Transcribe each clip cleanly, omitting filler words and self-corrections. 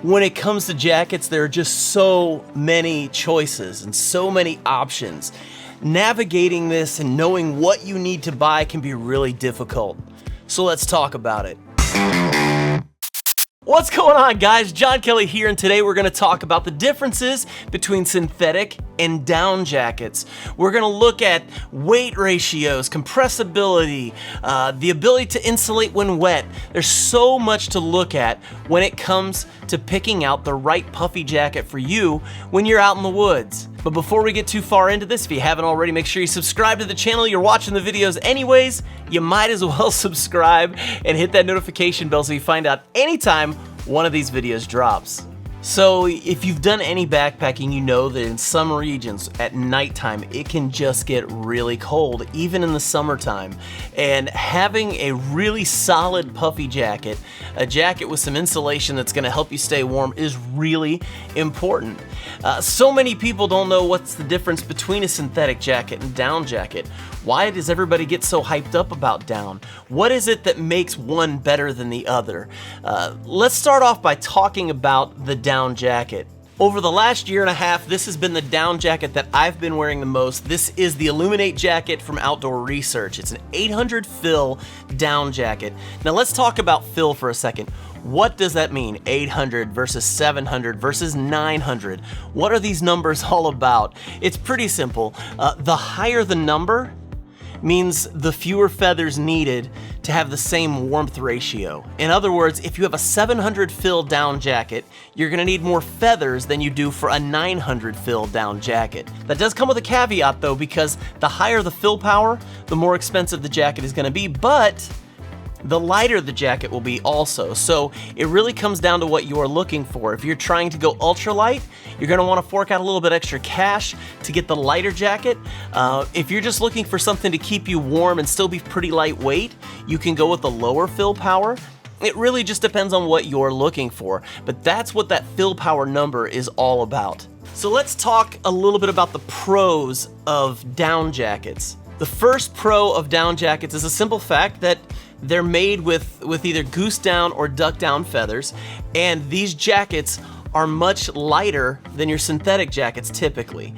When it comes to jackets, there are just so many choices and so many options. Navigating this and knowing what you need to buy can be really difficult. So let's talk about it. What's going on, guys? John Kelly here, and today we're going to talk about the differences between synthetic and down jackets. We're going to look at weight ratios, compressibility, the ability to insulate when wet. There's so much to look at when it comes to picking out the right puffy jacket for you when you're out in the woods. But before we get too far into this, if you haven't already, make sure you subscribe to the channel. You're watching the videos anyways, you might as well subscribe and hit that notification bell so you find out anytime one of these videos drops. So if you've done any backpacking, you know that in some regions at nighttime, it can just get really cold, even in the summertime. And having a really solid puffy jacket, a jacket with some insulation that's gonna help you stay warm, is really important. So many people don't know what's the difference between a synthetic jacket and down jacket. Why does everybody get so hyped up about down? What is it that makes one better than the other? Let's start off by talking about the down jacket. Over the last year and a half, this has been the down jacket that I've been wearing the most. This is the Illuminate jacket from Outdoor Research. It's an 800 fill down jacket. Now let's talk about fill for a second. What does that mean? 800 versus 700 versus 900. What are these numbers all about? It's pretty simple. The higher the number means the fewer feathers needed to have the same warmth ratio. In other words, if you have a 700 fill down jacket, you're gonna need more feathers than you do for a 900 fill down jacket. That does come with a caveat though, because the higher the fill power, the more expensive the jacket is gonna be, but the lighter the jacket will be also. So it really comes down to what you're looking for. If you're trying to go ultralight, you're gonna wanna fork out a little bit extra cash to get the lighter jacket. If you're just looking for something to keep you warm and still be pretty lightweight, you can go with the lower fill power. It really just depends on what you're looking for, but that's what that fill power number is all about. So let's talk a little bit about the pros of down jackets. The first pro of down jackets is a simple fact that they're made with either goose down or duck down feathers, and these jackets are much lighter than your synthetic jackets typically.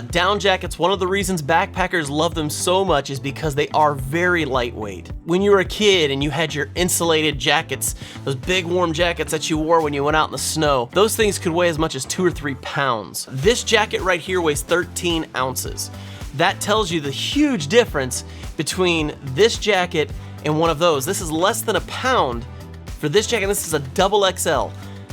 Down jackets, one of the reasons backpackers love them so much is because they are very lightweight. When you were a kid and you had your insulated jackets, those big warm jackets that you wore when you went out in the snow, those things could weigh as much as 2 or 3 pounds. This jacket right here weighs 13 ounces. That tells you the huge difference between this jacket and one of those. This is less than a pound for this jacket. This is a double XL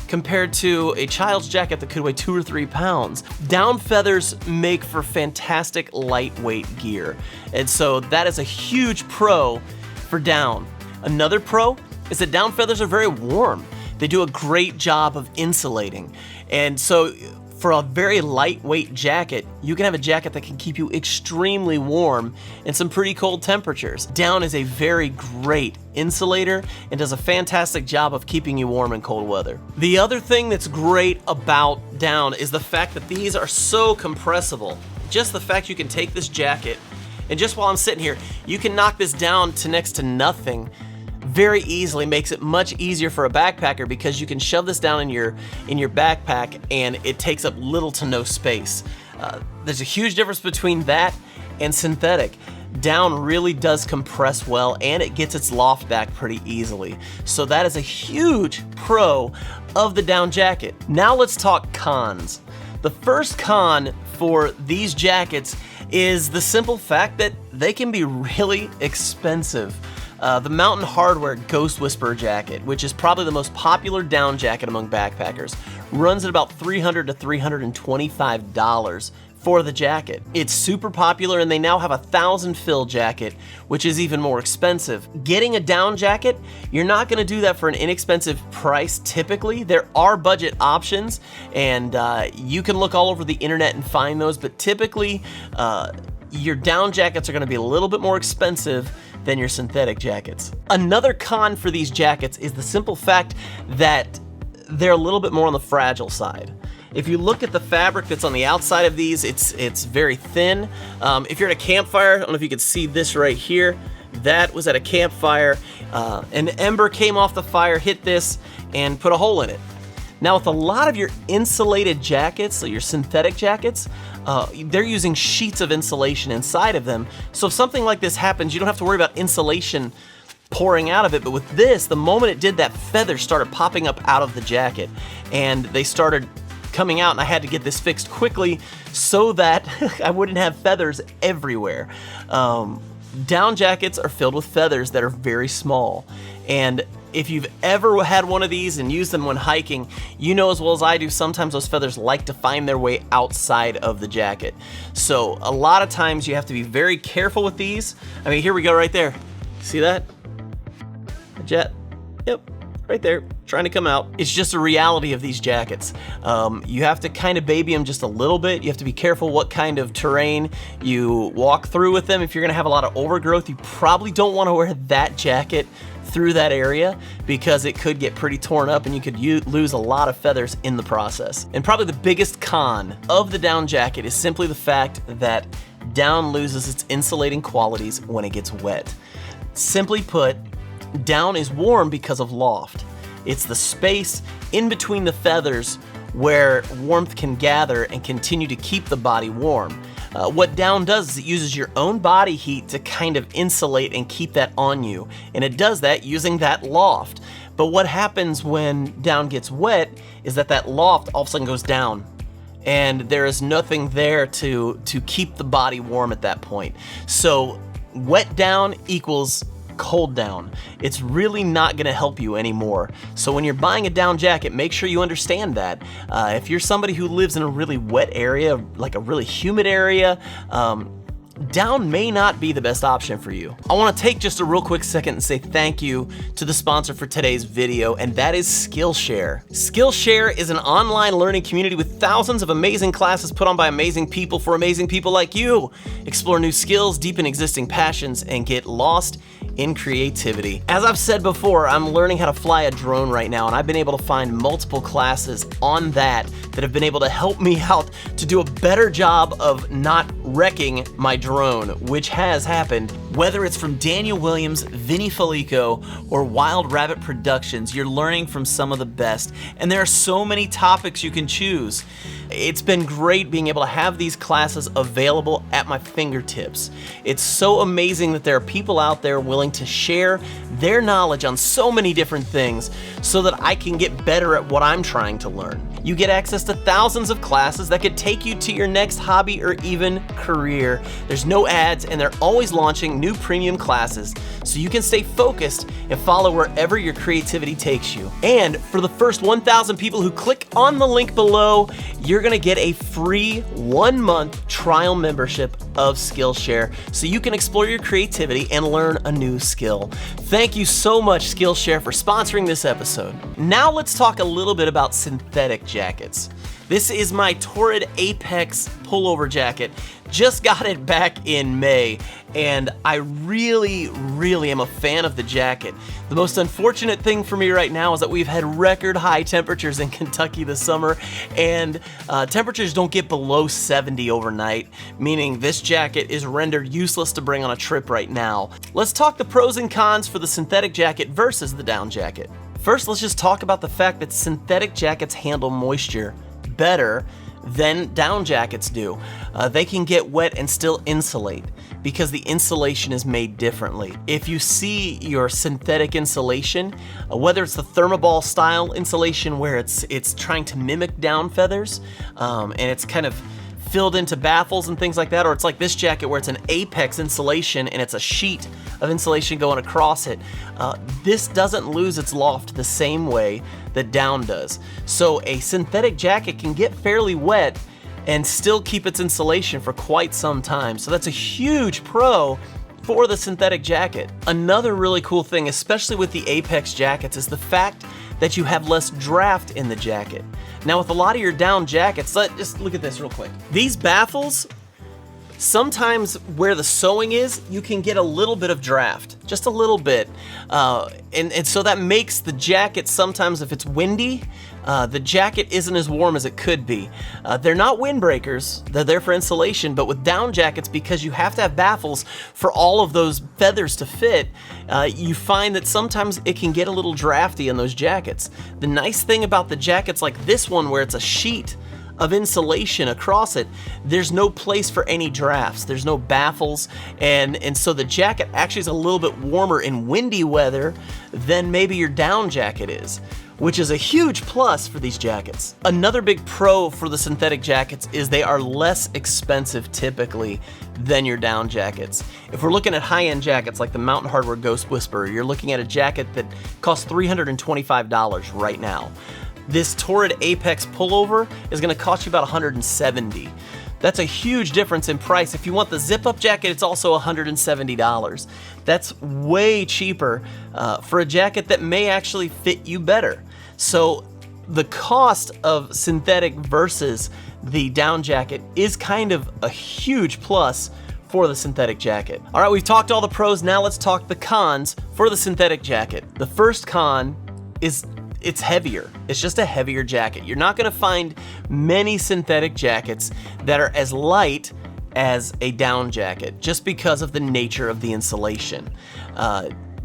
compared to a child's jacket that could weigh 2 or 3 pounds. Down feathers make for fantastic lightweight gear, and so that is a huge pro for down. Another pro is that down feathers are very warm. They do a great job of insulating, and so for a very lightweight jacket, you can have a jacket that can keep you extremely warm in some pretty cold temperatures. Down is a very great insulator and does a fantastic job of keeping you warm in cold weather. The other thing that's great about down is the fact that these are so compressible. Just the fact you can take this jacket and just while I'm sitting here, you can knock this down to next to nothing very easily. Makes it much easier for a backpacker because you can shove this down in your backpack and it takes up little to no space. There's a huge difference between that and synthetic. Down really does compress well and it gets its loft back pretty easily. So that is a huge pro of the down jacket. Now let's talk cons. The first con for these jackets is the simple fact that they can be really expensive. The Mountain Hardwear Ghost Whisperer jacket, which is probably the most popular down jacket among backpackers, runs at about $300 to $325 for the jacket. It's super popular and they now have a 1,000 fill jacket, which is even more expensive. Getting a down jacket, you're not gonna do that for an inexpensive price typically. There are budget options and you can look all over the internet and find those, but typically your down jackets are gonna be a little bit more expensive than your synthetic jackets. Another con for these jackets is the simple fact that they're a little bit more on the fragile side. If you look at the fabric that's on the outside of these, it's very thin. If you're at a campfire, I don't know if you can see this right here, that was at a campfire. An ember came off the fire, hit this, and put a hole in it. Now with a lot of your insulated jackets, so your synthetic jackets, they're using sheets of insulation inside of them. So if something like this happens, you don't have to worry about insulation pouring out of it. But with this, the moment it did that, feathers started popping up out of the jacket and they started coming out, and I had to get this fixed quickly so that I wouldn't have feathers everywhere. Down jackets are filled with feathers that are very small, and if you've ever had one of these and used them when hiking, you know as well as I do, sometimes those feathers like to find their way outside of the jacket. So a lot of times you have to be very careful with these. I mean, here we go right there. See that? A jet. Yep. Right there, trying to come out. It's just a reality of these jackets. You have to kind of baby them just a little bit. You have to be careful what kind of terrain you walk through with them. If you're gonna have a lot of overgrowth, you probably don't wanna wear that jacket through that area because it could get pretty torn up and you could lose a lot of feathers in the process. And probably the biggest con of the down jacket is simply the fact that down loses its insulating qualities when it gets wet. Simply put, down is warm because of loft. It's the space in between the feathers where warmth can gather and continue to keep the body warm. What down does is it uses your own body heat to kind of insulate and keep that on you. And it does that using that loft. But what happens when down gets wet is that loft all of a sudden goes down. And there is nothing there to keep the body warm at that point. So wet down equals cold down. It's really not gonna help you anymore. So when you're buying a down jacket, make sure you understand that. If you're somebody who lives in a really wet area, like a really humid area, down may not be the best option for you. I wanna take just a real quick second and say thank you to the sponsor for today's video, and that is Skillshare. Skillshare is an online learning community with thousands of amazing classes put on by amazing people for amazing people like you. Explore new skills, deepen existing passions, and get lost in creativity. As I've said before, I'm learning how to fly a drone right now, and I've been able to find multiple classes on that have been able to help me out to do a better job of not wrecking my drone, which has happened. Whether it's from Daniel Williams, Vinny Felico, or Wild Rabbit Productions, you're learning from some of the best, and there are so many topics you can choose. It's been great being able to have these classes available at my fingertips. It's so amazing that there are people out there willing to share their knowledge on so many different things so that I can get better at what I'm trying to learn. You get access to thousands of classes that could take you to your next hobby or even career. There's no ads, and they're always launching new premium classes so you can stay focused and follow wherever your creativity takes you. And for the first 1,000 people who click on the link below, you're gonna get a free 1-month trial membership of Skillshare so you can explore your creativity and learn a new skill. Thank you so much, Skillshare, for sponsoring this episode. Now let's talk a little bit about synthetic jackets. This is my Torrid Apex pullover jacket. Just got it back in May, and I really am a fan of the jacket. The most unfortunate thing for me right now is that we've had record high temperatures in Kentucky this summer, and temperatures don't get below 70 overnight, meaning this jacket is rendered useless to bring on a trip right now. Let's talk the pros and cons for the synthetic jacket versus the down jacket. First, let's just talk about the fact that synthetic jackets handle moisture better than down jackets do. They can get wet and still insulate because the insulation is made differently. If you see your synthetic insulation, whether it's the thermoball style insulation where it's trying to mimic down feathers, and it's kind of filled into baffles and things like that, or it's like this jacket where it's an Apex insulation and it's a sheet of insulation going across it, this doesn't lose its loft the same way that down does. So a synthetic jacket can get fairly wet and still keep its insulation for quite some time. So that's a huge pro for the synthetic jacket. Another really cool thing, especially with the Apex jackets, is the fact that you have less draft in the jacket. Now with a lot of your down jackets, just look at this real quick. These baffles, sometimes where the sewing is, you can get a little bit of draft, just a little bit. And so that makes the jacket sometimes, if it's windy, the jacket isn't as warm as it could be. They're not windbreakers, they're there for insulation, but with down jackets, because you have to have baffles for all of those feathers to fit, you find that sometimes it can get a little drafty in those jackets. The nice thing about the jackets like this one, where it's a sheet of insulation across it, there's no place for any drafts, there's no baffles, and so the jacket actually is a little bit warmer in windy weather than maybe your down jacket is, which is a huge plus for these jackets. Another big pro for the synthetic jackets is they are less expensive typically than your down jackets. If we're looking at high-end jackets like the Mountain Hardwear Ghost Whisperer, you're looking at a jacket that costs $325 right now. This Torrid Apex pullover is gonna cost you about $170. That's a huge difference in price. If you want the zip-up jacket, it's also $170. That's way cheaper for a jacket that may actually fit you better. So the cost of synthetic versus the down jacket is kind of a huge plus for the synthetic jacket. All right, we've talked all the pros, now let's talk the cons for the synthetic jacket. The first con is it's heavier. It's just a heavier jacket. You're not gonna find many synthetic jackets that are as light as a down jacket just because of the nature of the insulation.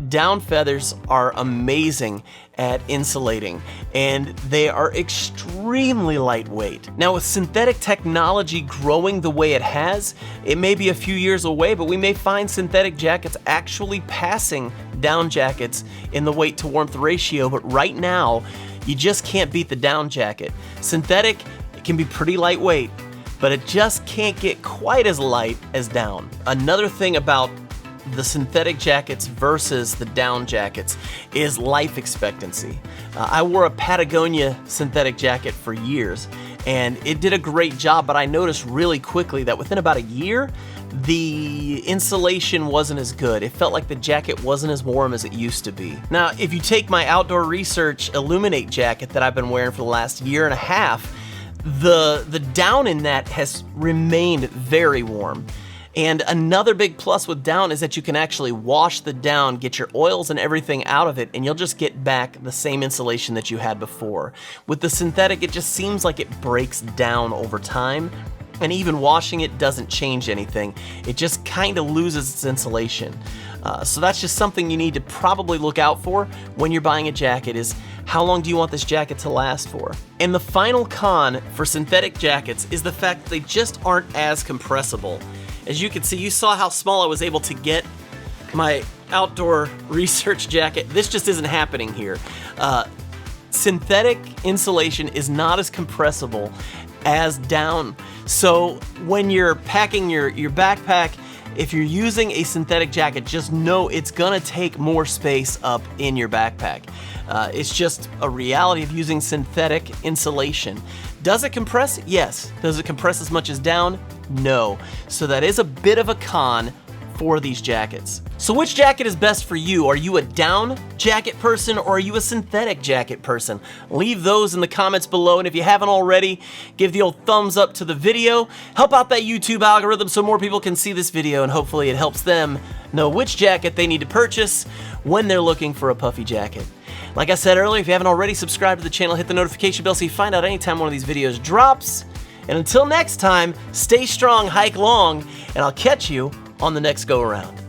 Down feathers are amazing at insulating, and they are extremely lightweight. Now, with synthetic technology growing the way it has, it may be a few years away, but we may find synthetic jackets actually passing down jackets in the weight to warmth ratio, but right now, you just can't beat the down jacket. Synthetic, it can be pretty lightweight, but it just can't get quite as light as down. Another thing about the synthetic jackets versus the down jackets is life expectancy. I wore a Patagonia synthetic jacket for years, and it did a great job, but I noticed really quickly that within about a year, the insulation wasn't as good. It felt like the jacket wasn't as warm as it used to be. Now, if you take my Outdoor Research Illuminate jacket that I've been wearing for the last year and a half, the down in that has remained very warm. And another big plus with down is that you can actually wash the down, get your oils and everything out of it, and you'll just get back the same insulation that you had before. With the synthetic, it just seems like it breaks down over time, and even washing it doesn't change anything. It just kind of loses its insulation. So that's just something you need to probably look out for when you're buying a jacket, is how long do you want this jacket to last for? And the final con for synthetic jackets is the fact that they just aren't as compressible. As you can see, you saw how small I was able to get my Outdoor Research jacket. This just isn't happening here. Synthetic insulation is not as compressible as down. So when you're packing your backpack, if you're using a synthetic jacket, just know it's gonna take more space up in your backpack. It's just a reality of using synthetic insulation. Does it compress? Yes. Does it compress as much as down? No. So that is a bit of a con for these jackets. So which jacket is best for you? Are you a down jacket person or are you a synthetic jacket person? Leave those in the comments below, and if you haven't already, give the old thumbs up to the video. Help out that YouTube algorithm so more people can see this video, and hopefully it helps them know which jacket they need to purchase when they're looking for a puffy jacket. Like I said earlier, if you haven't already, subscribe to the channel, hit the notification bell so you find out anytime one of these videos drops. And until next time, stay strong, hike long, and I'll catch you on the next go around.